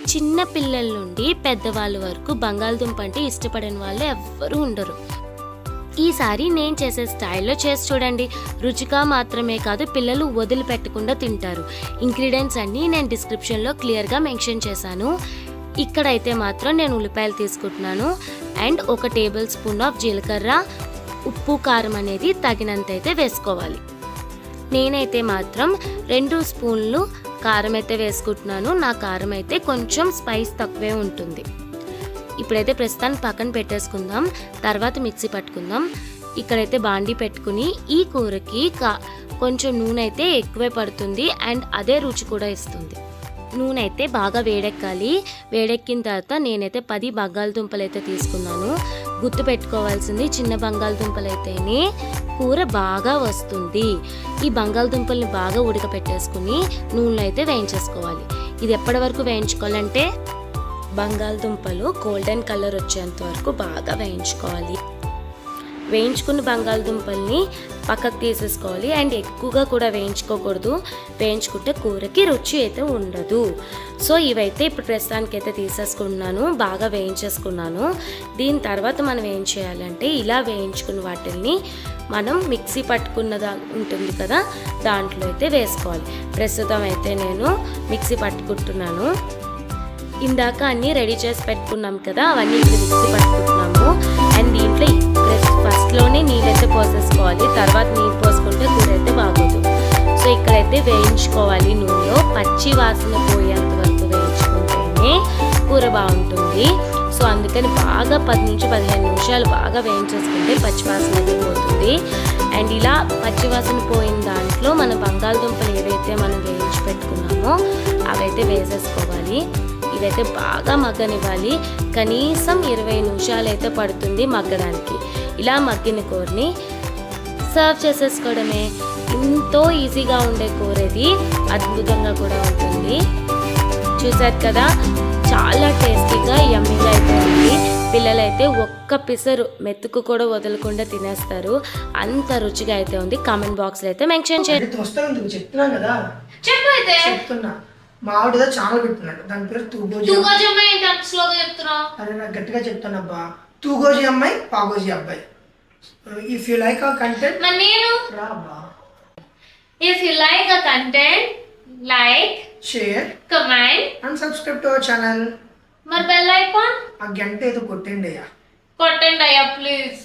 చిన్న పిల్లల నుండి పెద్దవాళ్ళ వరకు బంగాళదుంప అంటే ఇష్టపడని వాళ్ళు ఎవ్వరూ ఉండరు. ఈసారి నేను చేసే స్టైల్లో చేసి చూడండి. రుచిగా మాత్రమే కాదు, పిల్లలు వదిలిపెట్టకుండా తింటారు. ఇంగ్రీడియంట్స్ అన్నీ నేను డిస్క్రిప్షన్లో క్లియర్గా మెన్షన్ చేశాను. ఇక్కడైతే మాత్రం నేను ఉల్లిపాయలు తీసుకుంటున్నాను అండ్ 1 టేబుల్ స్పూన్ ఆఫ్ జీలకర్ర, ఉప్పు కారం అనేది తగినంత అయితే వేసుకోవాలి. నేనైతే మాత్రం 2 స్పూన్లు కారం అయితే వేసుకుంటున్నాను. నా కారం అయితే కొంచెం స్పైస్ తక్కువే ఉంటుంది. ఇప్పుడైతే ప్రస్తుతానికి పక్కన పెట్టేసుకుందాం, తర్వాత మిక్సీ పట్టుకుందాం. ఇక్కడైతే బాండీ పెట్టుకుని ఈ కూరకి కొంచెం నూనె అయితే ఎక్కువే పడుతుంది అండ్ అదే రుచి కూడా ఇస్తుంది. నూనె అయితే బాగా వేడెక్కాలి. వేడెక్కిన తర్వాత నేనైతే 10 బంగాళదుంపలు అయితే తీసుకున్నాను. గుర్తు పెట్టుకోవాల్సింది, చిన్న బంగాళదుంపలు అయితేనే కూర బాగా వస్తుంది. ఈ బంగాళదుంపల్ని బాగా ఉడకపెట్టేసుకుని నూనెలో అయితే వేయించేసుకోవాలి. ఇది ఎప్పటి వరకు వేయించుకోవాలంటే బంగాళదుంపలు గోల్డెన్ కలర్ వచ్చేంత వరకు బాగా వేయించుకోవాలి. వేయించుకున్న బంగాళదుంపల్ని పక్కకు తీసేసుకోవాలి అండ్ ఎక్కువగా కూడా వేయించుకోకూడదు. వేయించుకుంటే కూరకి రుచి అయితే ఉండదు. సో ఇవైతే ఇప్పుడు ప్రస్తుతానికి అయితే తీసేసుకున్నాను, బాగా వేయించేసుకున్నాను. దీని తర్వాత మనం ఏం చేయాలంటే ఇలా వేయించుకున్న వాటిల్ని మనం మిక్సీ పట్టుకున్నదా ఉంటుంది కదా, దాంట్లో అయితే వేసుకోవాలి. ప్రస్తుతం అయితే నేను మిక్సీ పట్టుకుంటున్నాను. ఇందాక అన్నీ రెడీ చేసి పెట్టుకున్నాం కదా, అవన్నీ ఇప్పుడు మిక్సీ పట్టుకుంటున్నాము. అండ్ దీంట్లో ఫస్ట్లోనే నీళ్ళైతే పోసేసుకోవాలి, తర్వాత నీళ్ళు పోసుకుంటే కూర అయితే బాగోదు. సో ఇక్కడైతే వేయించుకోవాలి నూనెలో, పచ్చి వాసన పోయేంత వరకు వేయించుకుంటేనే కూర బాగుంటుంది. సో అందుకని బాగా 10 నుంచి 15 నిమిషాలు బాగా వేయించేసుకుంటే పచ్చి వాసన అయితే పోతుంది. అండ్ ఇలా పచ్చి వాసన పోయిన దాంట్లో మన బంగాళదుంపలు ఏవైతే మనం వేయించి పెట్టుకున్నామో అవైతే వేసేసుకోవాలి. ఇదైతే బాగా మగ్గనివ్వాలి. కనీసం 20 నిమిషాలు అయితే పడుతుంది మగ్గడానికి. ఇలా మగ్గిన కూరని సర్వ్ చేసేసుకోవడమే. ఎంతో ఈజీగా ఉండే కూర ఇది, అద్భుతంగా కూడా ఉంటుంది. చూసారు కదా, చాలా టేస్టీగా యమ్మీగా అయితే ఉంది. పిల్లలైతే ఒక్క పిసరు మెతుకు కూడా వదలకుండా తినేస్తారు, అంత రుచిగా అయితే ఉంది. కామెంట్ బాక్స్లో అయితే మెన్షన్ చేయండి. చెప్తున్నాను కదా, చెప్తున్నా మావిడిదో ఛానల్ పెట్టున్నాడు, దాని పేరు తూగోజీ అమ్మాయి. అరే నాకు గట్టిగా చెప్తాను అబ్బా, తూగోజీ అమ్మాయి పాగోజీ అబ్బాయి. If you like our content, if you like our content, like, share, comment and subscribe to our channel. మరి బెల్ ఐకాన్ ఆ గంట ఏదో కొట్టండి అయ్యా, కొట్టండి అయ్యా ప్లీజ్.